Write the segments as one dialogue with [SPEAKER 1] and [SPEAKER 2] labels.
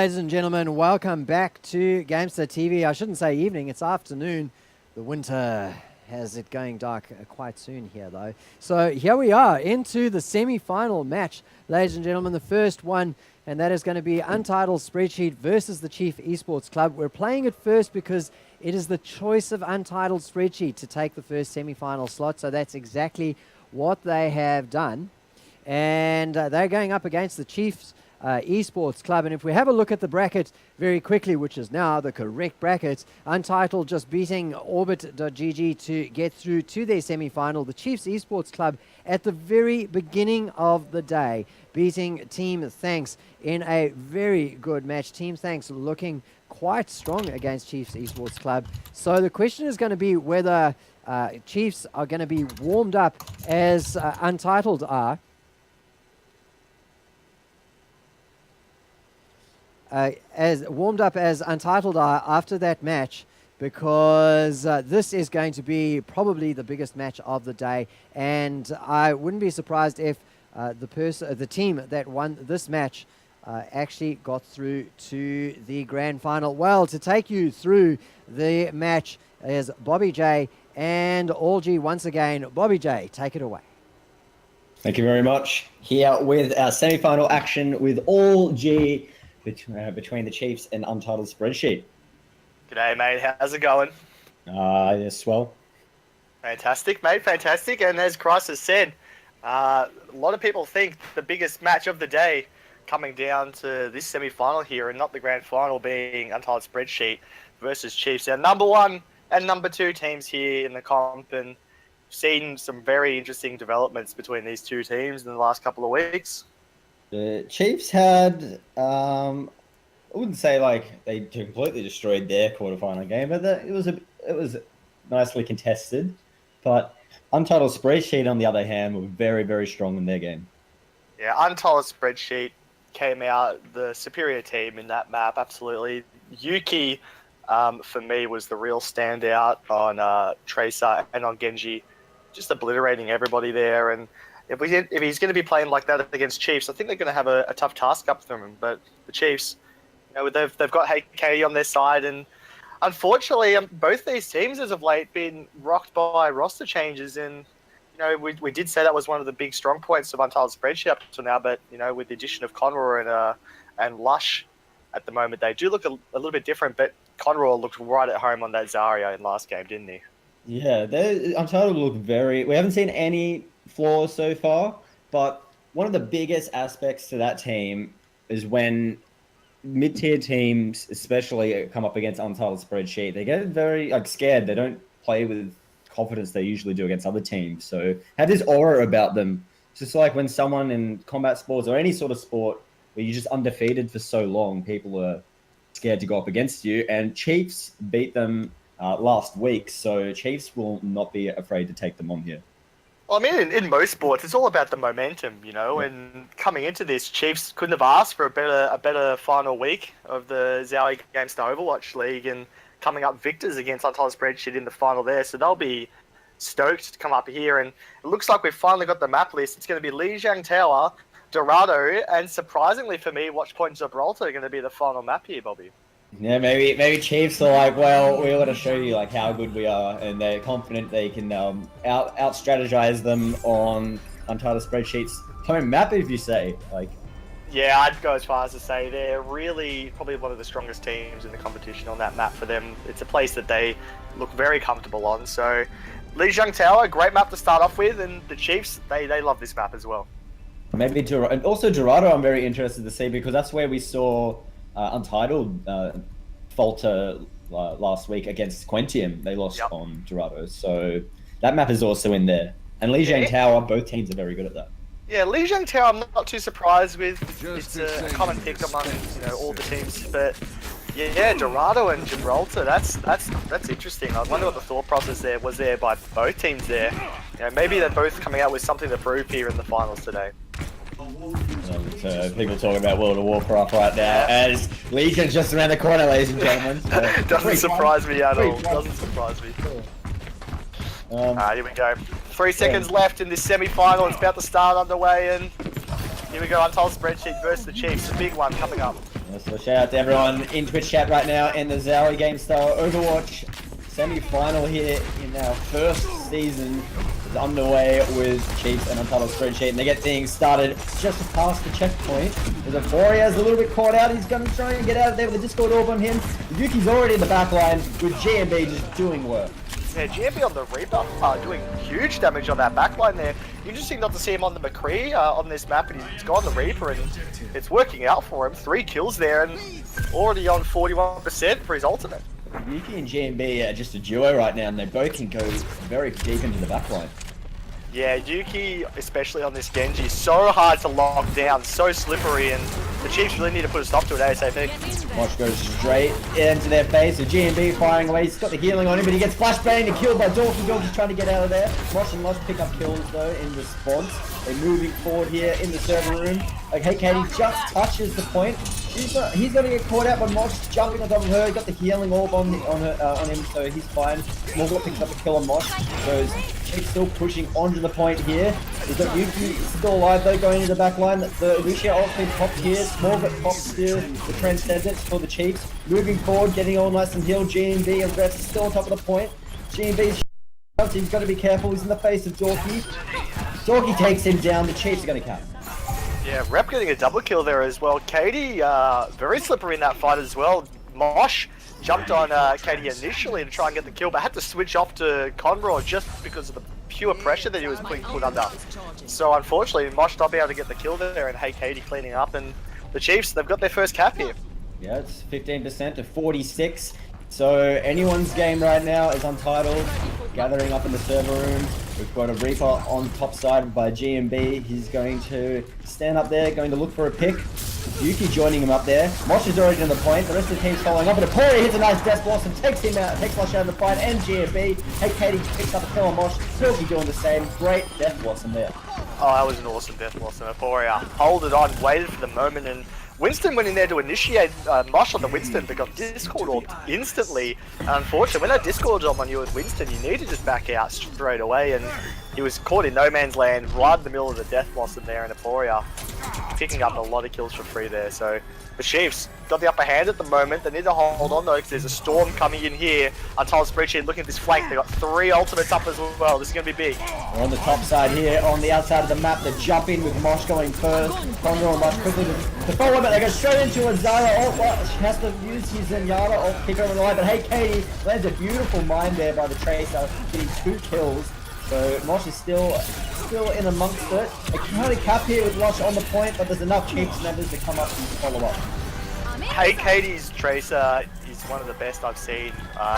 [SPEAKER 1] ladies and gentlemen, welcome back to Gamester TV. I shouldn't say evening, it's afternoon. The winter has it going dark quite soon here, though. So here we are into the semi-final match, ladies and gentlemen, the first one, and that is going to be Untitled Spreadsheet versus the Chief Esports Club. We're playing it first because it is the choice of Untitled Spreadsheet to take the first semi-final slot, so that's exactly what they have done. And they're going up against the Chiefs Esports Club. And if we have a look at the bracket very quickly, which is now the correct bracket, Untitled just beating Orbit.gg to get through to their semi-final. The Chiefs Esports Club at the very beginning of the day, beating Team Thanks in a very good match. Team Thanks looking quite strong against Chiefs Esports Club. So the question is going to be whether Chiefs are going to be warmed up as Untitled are. As warmed up as Untitled are after that match, because this is going to be probably the biggest match of the day, and I wouldn't be surprised if the team that won this match actually got through to the grand final. Well, to take you through the match is Bobby J and All G once again. Bobby J, take it away.
[SPEAKER 2] Thank you very much. Here with our semi-final action with All G between the Chiefs and Untitled Spreadsheet.
[SPEAKER 3] G'day, mate. How's it going?
[SPEAKER 2] Yes, well.
[SPEAKER 3] Fantastic, mate. Fantastic. And as Christ has said, a lot of people think the biggest match of the day coming down to this semi-final here and not the grand final being Untitled Spreadsheet versus Chiefs. Our number one and number two teams here in the comp, and seen some very interesting developments between these two teams in the last couple of weeks.
[SPEAKER 2] The Chiefs had, I wouldn't say like they completely destroyed their quarterfinal game, but it was nicely contested. But Untitled Spreadsheet, on the other hand, were very, very strong in their game.
[SPEAKER 3] Yeah, Untitled Spreadsheet came out the superior team in that map, absolutely. Yuki, for me, was the real standout on Tracer and on Genji, just obliterating everybody there. And if he's going to be playing like that against Chiefs, I think they're going to have a tough task up for him. But the Chiefs, you know, they've got HK on their side, and unfortunately, both these teams as of late been rocked by roster changes. And you know, we did say that was one of the big strong points of Untitled Spreadsheet up to now. But you know, with the addition of Conroy and Lush, at the moment they do look a little bit different. But Conroy looked right at home on that Zarya in last game, didn't he?
[SPEAKER 2] Yeah, Untitled look very. We haven't seen any flaws so far, but one of the biggest aspects to that team is when mid-tier teams, especially, come up against Untitled Spreadsheet, they get very scared. They don't play with confidence they usually do against other teams. So have this aura about them. It's just like when someone in combat sports or any sort of sport where you're just undefeated for so long, people are scared to go up against you. And Chiefs beat them last week, so Chiefs will not be afraid to take them on here.
[SPEAKER 3] Well, I mean, in most sports, it's all about the momentum, you know. Yeah. And coming into this, Chiefs couldn't have asked for a better final week of the ZOWIE GameStar Overwatch League, and coming up victors against Untitled Spreadsheet in the final there. So they'll be stoked to come up here, and it looks like we've finally got the map list. It's going to be Lijiang Tower, Dorado, and surprisingly for me, Watchpoint Gibraltar are going to be the final map here, Bobby.
[SPEAKER 2] Yeah, maybe Chiefs are like, well, we're going to show you like how good we are, and they're confident they can out-strategize them on Untitled Spreadsheet's home map, if you say.
[SPEAKER 3] Yeah, I'd go as far as to say they're really probably one of the strongest teams in the competition on that map for them. It's a place that they look very comfortable on. So, Lijiang Tower, great map to start off with, and the Chiefs, they love this map as well.
[SPEAKER 2] Maybe Dorado, and also Dorado I'm very interested to see, because that's where we saw Untitled falter last week against Quentium. They lost on Dorado, so that map is also in there. And Lijiang Tower, both teams are very good at that. Yeah,
[SPEAKER 3] Lijiang Tower I'm not too surprised with. It's a common pick among all the teams, but yeah, Dorado and Gibraltar, that's interesting. I wonder what the thought process there was there by both teams there. You know, maybe they're both coming out with something to prove here in the finals today.
[SPEAKER 2] People talking about World of Warcraft right now, as Legion's just around the corner, ladies and gentlemen. So.
[SPEAKER 3] Doesn't surprise me at all. Doesn't surprise me. Here we go. 3 seconds left in this semi-final. It's about to start underway, and here we go. Untitled Spreadsheet versus the Chiefs. A big one coming up.
[SPEAKER 2] So shout out to everyone in Twitch chat right now in the Zowie GameStar Overwatch semi-final here in our first season is underway with Chiefs and Untitled Spreadsheet, and they get things started just past the checkpoint. As Euphoria's a little bit caught out, he's going to try and get out of there with a Discord orb on him. Yuki's already in the back line with GMB just doing work.
[SPEAKER 3] Yeah, GMB on the Reaper doing huge damage on that backline there. Interesting not to see him on the McCree on this map, and he's gone the Reaper, and it's working out for him. 3 kills there, and already on 41% for his ultimate.
[SPEAKER 2] Yuki and GMB are just a duo right now, and they both can go very deep into the backline.
[SPEAKER 3] Yeah, Yuki, especially on this Genji, so hard to lock down, so slippery, and the Chiefs really need to put a stop to it ASAP.
[SPEAKER 2] Mosh goes straight into their face, so GMB firing away, he's got the healing on him, but he gets flashbanged and killed by Dorky. Dorky's trying to get out of there. Mosh and Lush pick up kills though in response. They're moving forward here in the server room. Like, hey Katie just touches the point. He's got to get caught out by Mosh jumping on top of her. He got the healing orb on him, so he's fine. Smallbot picks up a kill on Mosh. So Chiefs still pushing onto the point here. We've got Yuki still alive though, going into the back line. The Lucia ult been popped here. Smallbot pops still. The Transcendence for the Chiefs. Moving forward, getting all nice and healed. GMB and Reps is still on top of the point. GMB's he's got to be careful. He's in the face of Dorky. Dorky takes him down. The Chiefs are going to cap.
[SPEAKER 3] Yeah, Rep getting a double kill there as well. Katie, very slippery in that fight as well. Mosh jumped on Katie initially to try and get the kill, but had to switch off to Conroy just because of the pure pressure that he was being put under. So unfortunately, Mosh not be able to get the kill there, and hey Katie cleaning up, and the Chiefs, they've got their first cap here.
[SPEAKER 2] Yeah, it's 15% to 46. So anyone's game right now is Untitled, gathering up in the server room. We've got a Reaper on top side by GMB. He's going to stand up there, going to look for a pick. Yuki joining him up there. Mosh is already on the point. The rest of the team's following up. But Apori hits a nice Death Blossom, takes him out, takes Mosh out of the fight, and GMB. Hey Katie picks up a kill on Mosh. Silky doing the same. Great Death Blossom there.
[SPEAKER 3] Oh, that was an awesome Death Blossom. Aporia hold it on, waited for the moment, and Winston went in there to initiate Mosh on the Winston, but got Discord orbed instantly. Unfortunately, when that Discord orb on you with Winston, you need to just back out straight away, and he was caught in no man's land right in the middle of the Death Blossom there, and Aporia picking up a lot of kills for free there. So the Chiefs got the upper hand at the moment. They need to hold on though, because there's a storm coming in here. Untitled Spreadsheet looking at this flank. They got 3 ultimates up as well. This is going to be big.
[SPEAKER 2] We're on the top side here, on the outside of the map. They jump in with Mosh going first. Conroy and Mosh quickly to follow him. They go straight into a Zara ult. Well, she has to use his Zenyatta ult, kick over the line. But hey, Katie lands a beautiful mine there by the Tracer, getting 2 kills. So Mosh is still in amongst it. They try to cap here with Mosh on the point, but there's enough Chiefs members to come up and follow up.
[SPEAKER 3] Hey, Katie's Tracer is one of the best I've seen,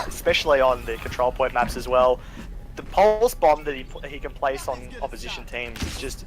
[SPEAKER 3] especially on the control point maps as well. The pulse bomb that he can place on opposition teams is just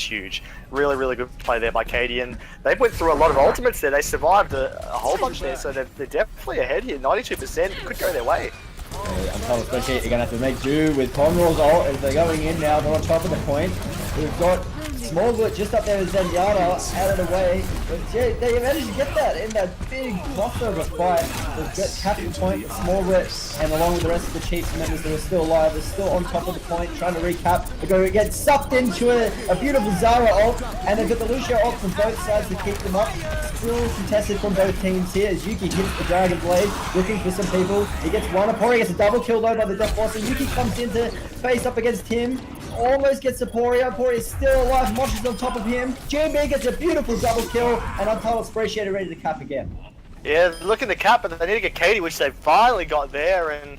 [SPEAKER 3] huge. Really, really good play there by Katie, and they went through a lot of ultimates there. They survived a whole bunch there, so they're definitely ahead here. 92% could go their way.
[SPEAKER 2] Untitled Spreadsheet, you're going to have to make do with Conroy's ult as they're going in now. They're on top of the point. We've got Smallbot just up there with Zenyatta out of the way. But yeah, they managed to get that in that big crossover fight. They've got capped the point, Smallbot, and along with the rest of the Chiefs members that are still alive, they're still on top of the point, trying to recap. They're going to get sucked into a beautiful Zara ult, and they've got the Lucia ult from both sides to keep them up. Still contested from both teams here as Yuki hits the Dragon Blade, looking for some people. He gets one. Apori gets a double kill though by the Death Blossom. Yuki comes in to face up against him. Almost gets Aporia. Aporia is still alive. Mosh is on top of him. GMB gets a beautiful double kill, and Untitled Spreadsheet are ready to cap again.
[SPEAKER 3] Yeah, looking to cap, but they need to get Katie, which they finally got there, and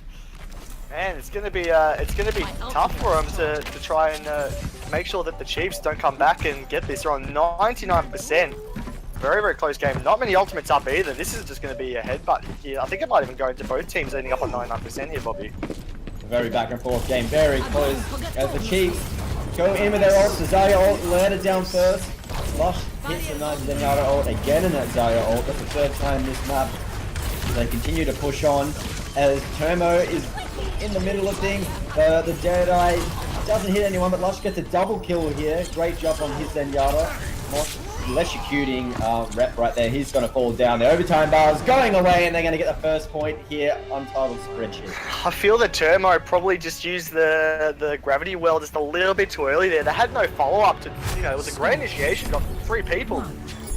[SPEAKER 3] man, it's gonna be tough for them to try and make sure that the Chiefs don't come back and get this. They're on 99%. Very, very close game. Not many ultimates up either. This is just going to be a headbutt here. I think it might even go into both teams ending up on 99% here, Bobby.
[SPEAKER 2] A very back and forth game, very close as the Chiefs go in with their ults. The Zarya ult landed down first. Lush hits a nice Zenyatta ult again in that Zarya ult. That's the 3rd time this map. They continue to push on as Termo is in the middle of things. The Jedi doesn't hit anyone, but Lush gets a double kill here. Great job on his Zenyatta. Mosh electrocuting Rep right there. He's going to fall down. The overtime bar is going away, and they're going to get the first point here. Untitled Spreadsheet.
[SPEAKER 3] I feel that Termo probably just used the gravity well just a little bit too early there. They had no follow-up to, it was a great initiation. Got 3 people.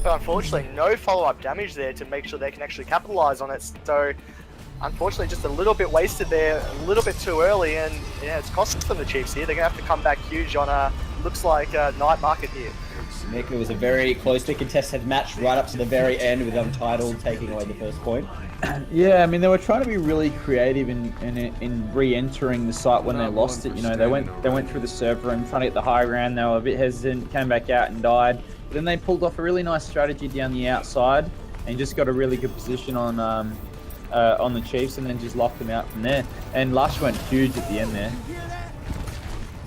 [SPEAKER 3] but unfortunately no follow-up damage there to make sure they can actually capitalize on it. So unfortunately just a little bit wasted there, a little bit too early, and yeah, it's costing them the Chiefs here. They're going to have to come back huge on looks like a night market here.
[SPEAKER 2] Nick, it was a very closely contested match right up to the very end with Untitled taking away the first point.
[SPEAKER 4] Yeah, I mean, they were trying to be really creative in re-entering the site when they lost it. You know, they went through the server room trying to get the high ground. They were a bit hesitant, came back out and died. But then they pulled off a really nice strategy down the outside and just got a really good position on the Chiefs, and then just locked them out from there. And Lush went huge at the end there.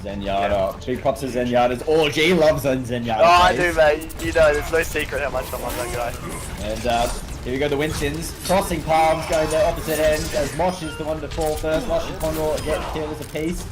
[SPEAKER 2] Zenyatta. Two props to Zenyatta's. Oh, G loves on Zenyatta.
[SPEAKER 3] Oh, I do, mate. You know, there's no secret how much I love that guy.
[SPEAKER 2] And here we go, the Winstons. Crossing palms, going the opposite end, as Mosh is the one to fall first. Mosh and Condor get kills apiece.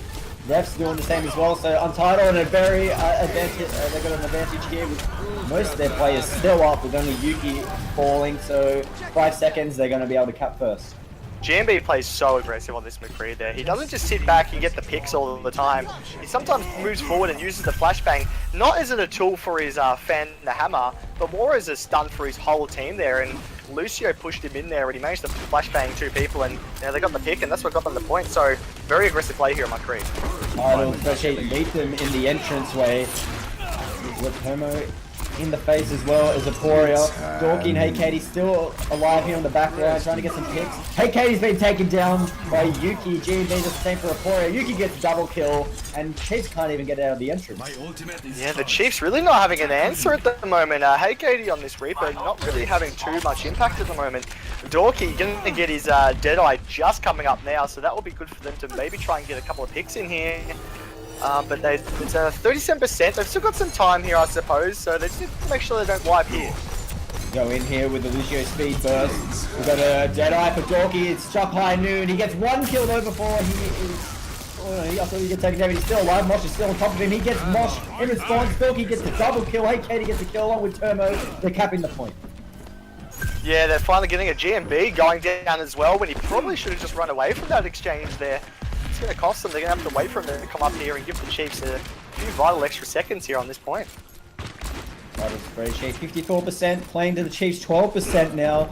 [SPEAKER 2] Refs doing the same as well, so Untitled on a very advantage. They've got an advantage here with most of their players still up, with only Yuki falling, so 5 seconds, they're going to be able to cap first.
[SPEAKER 3] GMB plays so aggressive on this McCree there. He doesn't just sit back and get the picks all the time. He sometimes moves forward and uses the flashbang, not as a tool for his fan the hammer, but more as a stunt for his whole team there. And Lucio pushed him in there and he managed to flashbang 2 people, and they got the pick, and that's what got them the point. So very aggressive play here on McCree.
[SPEAKER 2] Idle, especially meet them in the entranceway. With Homo in the face as well as Aporia. Dorky and Hey Katie still alive here on the back line, trying to get some picks. Hey Katie's been taken down by Yuki. GMB does the same for Aporia. Yuki gets double kill, and Chiefs can't even get out of the entrance.
[SPEAKER 3] Yeah, the Chiefs really not having an answer at the moment. Hey Katie on this Reaper, not really having too much impact at the moment. Dorky going to get his Deadeye just coming up now, so that will be good for them to maybe try and get a couple of picks in here. But it's 37%. They've still got some time here, I suppose, so they just need to make sure they don't wipe here.
[SPEAKER 2] Go in here with the Lucio speed burst. We've got a Deadeye for Dorky. It's Chuck High Noon. He gets 1 kill over 4. He is... I thought he gets taken down, but he's still alive. Mosh is still on top of him. He gets Mosh in response. Dorky gets the double kill. Hey Katie gets the kill along with Turmo. They're capping the point.
[SPEAKER 3] Yeah, they're finally getting a GMB going down as well, when he probably should have just run away from that exchange there. It's going to cost them. They're going to have to wait for him to come up here and give the Chiefs a few vital extra seconds here on this point.
[SPEAKER 2] Vital Spreadsheet, 54%, playing to the Chiefs 12% now.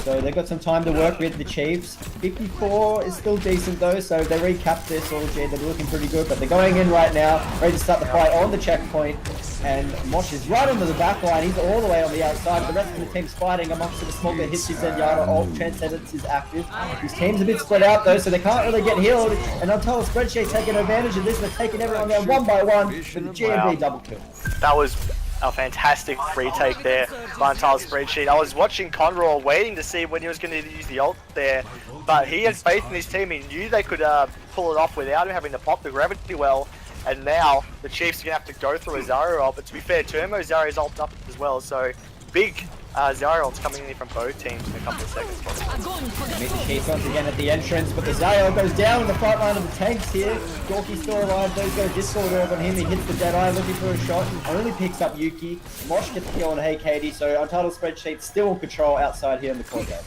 [SPEAKER 2] So they've got some time to work with the Chiefs. 54 is still decent though, so they recapped this all G. They're looking pretty good, but they're going in right now, ready to start the fight on the checkpoint. And Mosh is right onto the back line. He's all the way on the outside. The rest of the team's fighting amongst the small bit. Hits his Zenyatta. Ult Transcendence is active. His team's a bit spread out though, so they can't really get healed. And Untitled Spreadsheet taking advantage of this. They're taking everyone down one by one with the GMB double kill.
[SPEAKER 3] That was a fantastic retake there by Untitled Spreadsheet. I was watching Conroy waiting to see when he was going to use the ult there, but he had faith in his team. He knew they could pull it off without him having to pop the gravity well. And now the Chiefs are going to have to go through a Zarya ult, but to be fair, Turmo Zarya's ult up as well, so big Zarya ults coming in from both teams in a couple of seconds.
[SPEAKER 2] Meet the Chiefs once again at the entrance, but the Zarya ult goes down in the front line of the tanks here. Dorky's still alive, those go Discord orb on him. He hits the Deadeye looking for a shot, only picks up Yuki. Mosh gets the kill on Hey Katie, so Untitled Spreadsheet still in control outside here in the courtyard.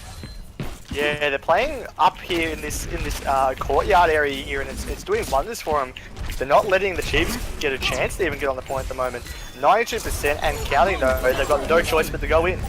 [SPEAKER 3] Yeah, they're playing up here in this courtyard area here, and it's doing wonders for them. They're not letting the Chiefs get a chance to even get on the point at the moment. 92% and counting though, they've got no choice but to go in.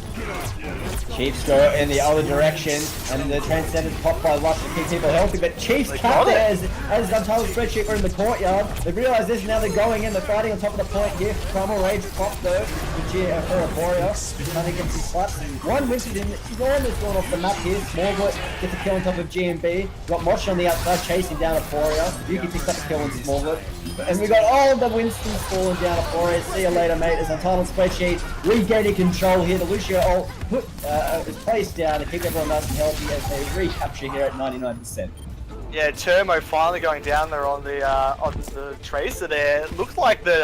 [SPEAKER 2] Chiefs go in the other direction, and the Transcendence popped by Lush to keep people healthy, but Chiefs cut there as Untitled Spreadsheet were in the courtyard. They realise this, now they're going in, they're fighting on top of the point here. Primal Rage popped though, for Aporia, trying to get some slaps. One Winston in, Lauren has gone off the map here. Smallwood gets a kill on top of GMB. Got Mosh on the outside chasing down Aporia. Yuki picks up a kill on Smallwood. And we got all the Winstons falling down Aporia. See you later, mate, as Untitled Spreadsheet regaining control here. The Lucio ult is placed down to keep everyone nice and healthy as they recapture here at 99%.
[SPEAKER 3] Yeah, Turmo finally going down there on the Tracer there. It looked like that,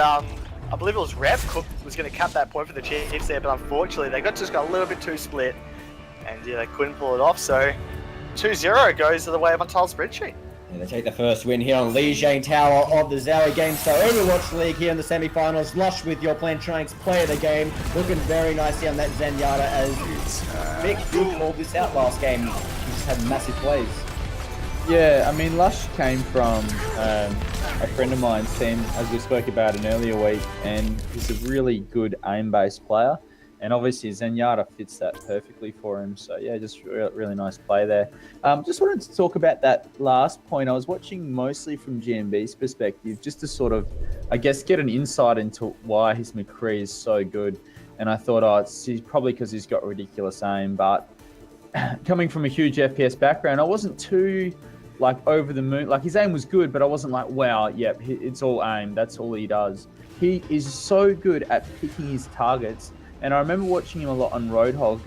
[SPEAKER 3] I believe it was Rev Cook was going to cap that point for the Chiefs there, but unfortunately they just got a little bit too split. And yeah, they couldn't pull it off, so 2-0 goes to the way of Untitled Spreadsheet.
[SPEAKER 2] And they take the first win here on Lee Jane Tower of the Zowie GameStar Overwatch League here in the semi-finals. Lush with your Plantronics play of the game. Looking very nicely on that Zenyatta as Vic called this out last game. He just had massive plays.
[SPEAKER 4] Yeah, I mean, Lush came from a friend of mine's team, as we spoke about an earlier week, and he's a really good aim-based player. And obviously Zenyatta fits that perfectly for him. So yeah, just really nice play there. Just wanted to talk about that last point. I was watching mostly from GMB's perspective, just to sort of, I guess, get an insight into why his McCree is so good. And I thought, it's probably because he's got ridiculous aim. But coming from a huge FPS background, I wasn't too like over the moon. Like his aim was good, but I wasn't like, wow, yep, it's all aim. That's all he does. He is so good at picking his targets. And I remember watching him a lot on Roadhog,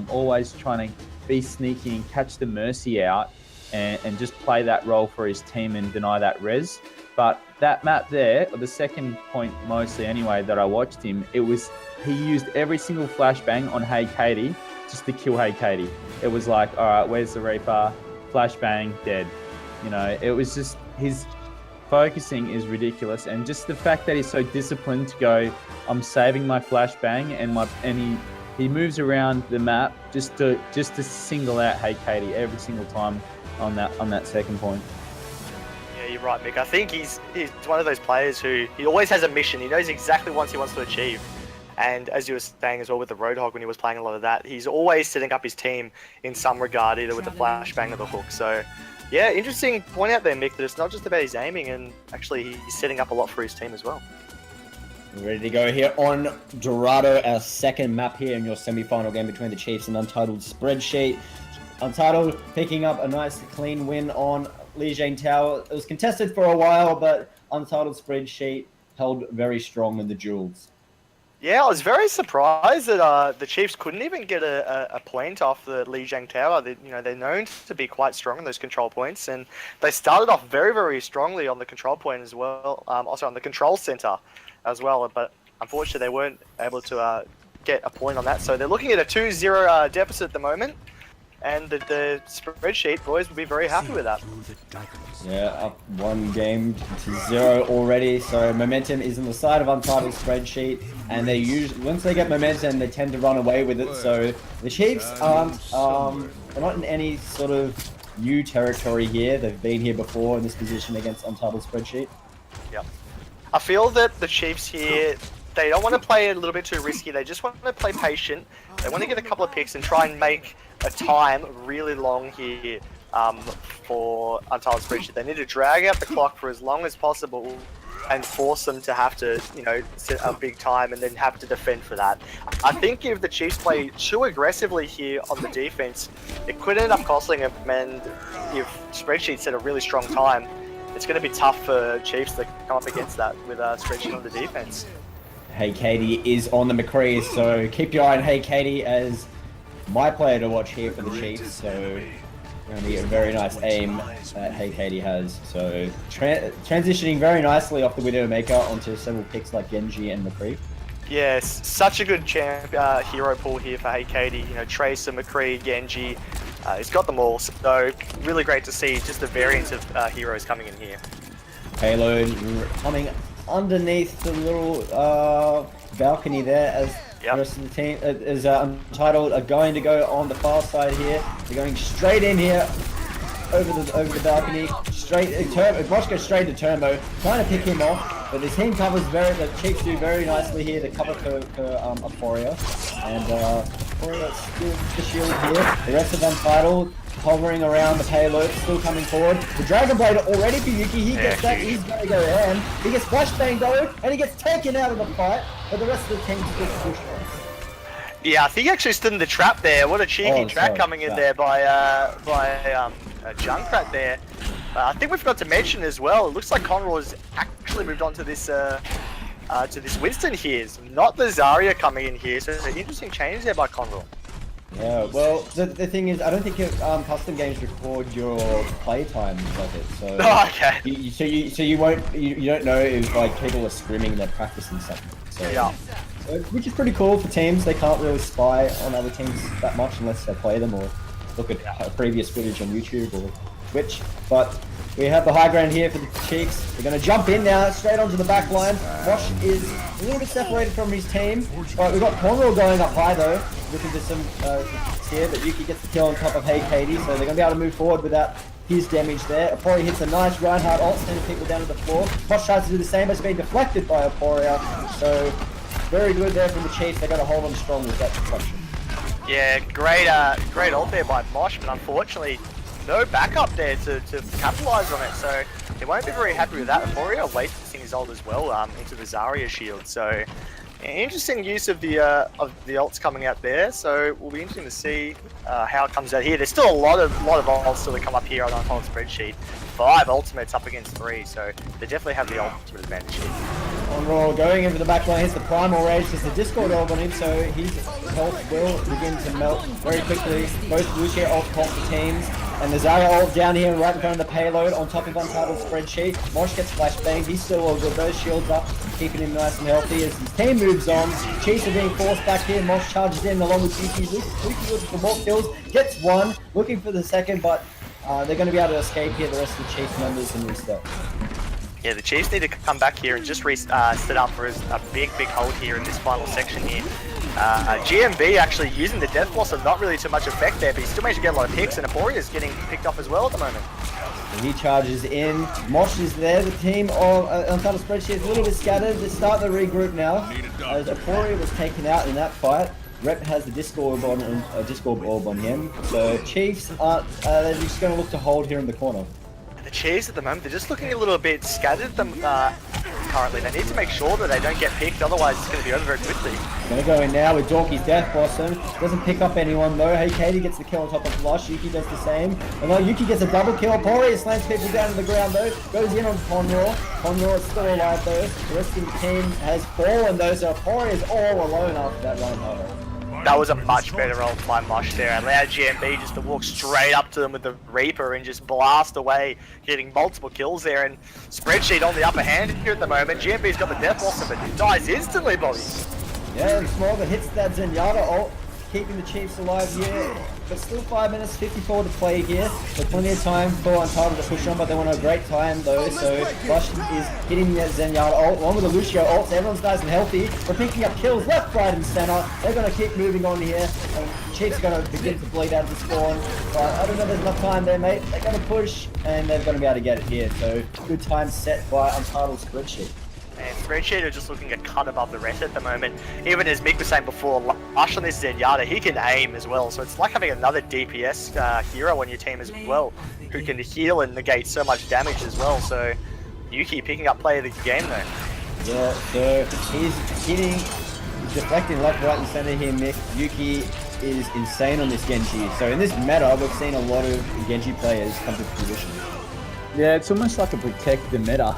[SPEAKER 4] always trying to be sneaky and catch the Mercy out and just play that role for his team and deny that res. But that map there, or the second point mostly anyway that I watched him, he used every single flashbang on Hey Katie just to kill Hey Katie. It was like, all right, where's the Reaper? Flashbang, dead. You know, it was just his focusing is ridiculous, and just the fact that he's so disciplined to go, I'm saving my flashbang, and he moves around the map just to single out Hey Katie every single time on that second point.
[SPEAKER 3] Yeah, you're right, Mick. I think he's one of those players who he always has a mission. He knows exactly what he wants to achieve. And as you were saying as well with the Roadhog when he was playing a lot of that, he's always setting up his team in some regard, either with the flashbang or the hook. So yeah, interesting point out there, Mick, that it's not just about his aiming, and actually he's setting up a lot for his team as well.
[SPEAKER 2] Ready to go here on Dorado, our second map here in your semi-final game between the Chiefs and Untitled Spreadsheet. Untitled picking up a nice clean win on Lijiang Tower. It was contested for a while, but Untitled Spreadsheet held very strong in the duels.
[SPEAKER 3] Yeah, I was very surprised that the Chiefs couldn't even get a point off the Lijiang Tower. They're known to be quite strong in those control points, and they started off very, very strongly on the control point as well. Also on the control center as well, but unfortunately they weren't able to get a point on that. So they're looking at a 2-0 deficit at the moment, and the Spreadsheet boys will be very happy with that.
[SPEAKER 2] Yeah, up 1 game to 0 already. So momentum is on the side of Untitled Spreadsheet, and they usually, once they get momentum, they tend to run away with it. So the Chiefs aren't they're not in any sort of new territory here. They've been here before in this position against Untitled Spreadsheet.
[SPEAKER 3] Yeah, I feel that the Chiefs here, they don't want to play a little bit too risky. They just want to play patient. They want to get a couple of picks and try and make a time really long here for Untitled Spreadsheet. They need to drag out the clock for as long as possible and force them to have to, set a big time and then have to defend for that. I think if the Chiefs play too aggressively here on the defense, it could end up costing them, and if Spreadsheet set a really strong time, it's going to be tough for Chiefs to come up against that with Spreadsheet on the defense.
[SPEAKER 2] Hey Katie is on the McCree, so keep your eye on Hey Katie as my player to watch here for the Chiefs. So going to be a very nice aim that Hey Katie has. So transitioning very nicely off the Widowmaker onto several picks like Genji and McCree.
[SPEAKER 3] Yes, such a good hero pool here for Hey Katie. Tracer, McCree, Genji. He's got them all. So really great to see just the variance of heroes coming in here.
[SPEAKER 2] Payload coming underneath the little balcony there as the rest of the team is Untitled are going to go on the far side here. They're going straight in here over the balcony, Bosch goes straight to Turbo, trying to pick him off, but the team covers the Chiefs do very nicely here to cover for Aporia, and Aporia still the shield here. The rest of Untitled hovering around the payload, still coming forward. The Dragon Blade already for Yuki, he gets that, he's going to go in. He gets flashbang though, and he gets taken out of the fight, but the rest of the team still pushed on.
[SPEAKER 3] Yeah, I think he actually stood in the trap there. What a cheeky trap coming in there by Junkrat there. I think we forgot to mention as well, it looks like Conroy has actually moved on to this Winston here. It's not the Zarya coming in here, so it's an interesting change there by Conroy.
[SPEAKER 2] Yeah, well, the thing is, I don't think custom games record your play times like it. So,
[SPEAKER 3] okay.
[SPEAKER 2] You don't know if like people are scrimming, they're practicing something. So,
[SPEAKER 3] yeah.
[SPEAKER 2] So, which is pretty cool for teams. They can't really spy on other teams that much unless they play them or look at previous footage on YouTube or Twitch. But we have the high ground here for the Cheeks. They're going to jump in now, straight onto the back line. Bosch is a little bit separated from his team. Alright, we've got Conroy going up high though, looking for some here, but Yuki gets the kill on top of Hey Katie, so they're going to be able to move forward without his damage there. Aporia hits a nice Reinhardt ult, sending people down to the floor. Bosch tries to do the same, but it's being deflected by Aporia, so Very good there from the Chiefs. They got to hold on strong with that deflection.
[SPEAKER 3] Yeah, great ult there by Mosh, but unfortunately, no backup there to capitalise on it. So he won't be very happy with that. Aporia wasting his ult as well into the Zarya shield. So interesting use of the ults coming out there. So we'll be interesting to see how it comes out here. There's still a lot of ults still to come up here on the Untitled spreadsheet. 5 ultimates up against 3, so they definitely have the ultimate advantage here.
[SPEAKER 2] On roll, going into the back line, hits the primal rage, there's the Discord orb on him, so his health will begin to melt very quickly. Both Lucia ult comp for teams, and the Zarya ult down here right in front of the payload on top of Untitled spreadsheet. Mosh gets flashbanged, he's still all good, those shields up, keeping him nice and healthy as his team moves on. Chiefs are being forced back here, Mosh charges in along with Yuki. Yuki looking for more kills, gets one, looking for the second, but they're going to be able to escape here, the rest of the Chiefs members, and reset.
[SPEAKER 3] Yeah, the Chiefs need to come back here and just set up for a big hold here in this final section here. GMB actually using the Death Blossom, not really too much effect there, but he still managed to get a lot of picks, and Aporia's getting picked off as well at the moment.
[SPEAKER 2] And he charges in. Mosh is there. The team of Untitled spreadsheet is a little bit scattered. They start the regroup now. As Aporia was taken out in that fight, Rep has the Discord orb on him. So Chiefs aren't. They're just going to look to hold here in the corner.
[SPEAKER 3] The Chiefs at the moment, they're just looking a little bit scattered currently. They need to make sure that they don't get picked, otherwise it's going to be over very quickly.
[SPEAKER 2] Going to go in now with Dorky's Death Blossom. Doesn't pick up anyone though. Hey, Katie gets the kill on top of Lush. Yuki does the same. And now Yuki gets a double kill. Aporia slams people down to the ground though. Goes in on Conroy. Conroy is still alive though. The rest of the team has fallen though, so Aporia is all alone after that run home.
[SPEAKER 3] That was a much better ult by Mosh there. Allowed GMB just to walk straight up to them with the Reaper and just blast away, getting multiple kills there. And Spreadsheet on the upper hand here at the moment. GMB's got the Death Blossom, but he dies instantly, Bobby.
[SPEAKER 2] Yeah, and Smolder hits that Zenyatta ult, keeping the Chiefs alive here. But still 5 minutes 54 to play here. So plenty of time for Untitled to push on, but they want a great time though. So Rush is hitting that Zenyatta ult, along with the Lucio ult. So everyone's nice and healthy. We're picking up kills left, right, and center. They're going to keep moving on here. And Chiefs are going to begin to bleed out of the spawn. But I don't know if there's enough time there, mate. They're going to push, and they're going to be able to get it here. So good time set by Untitled spreadsheet.
[SPEAKER 3] And Spreadsheet are just looking a cut above the rest at the moment. Even as Mick was saying before, Lush on this Zenyatta, he can aim as well. So it's like having another DPS hero on your team as well, who can heal and negate so much damage as well. So Yuki picking up play of the game though.
[SPEAKER 2] Yeah, so he's hitting, deflecting left, right, and center here, Mick. Yuki is insane on this Genji. So in this meta, we've seen a lot of Genji players come to fruition.
[SPEAKER 4] Yeah, it's almost like a protect the meta.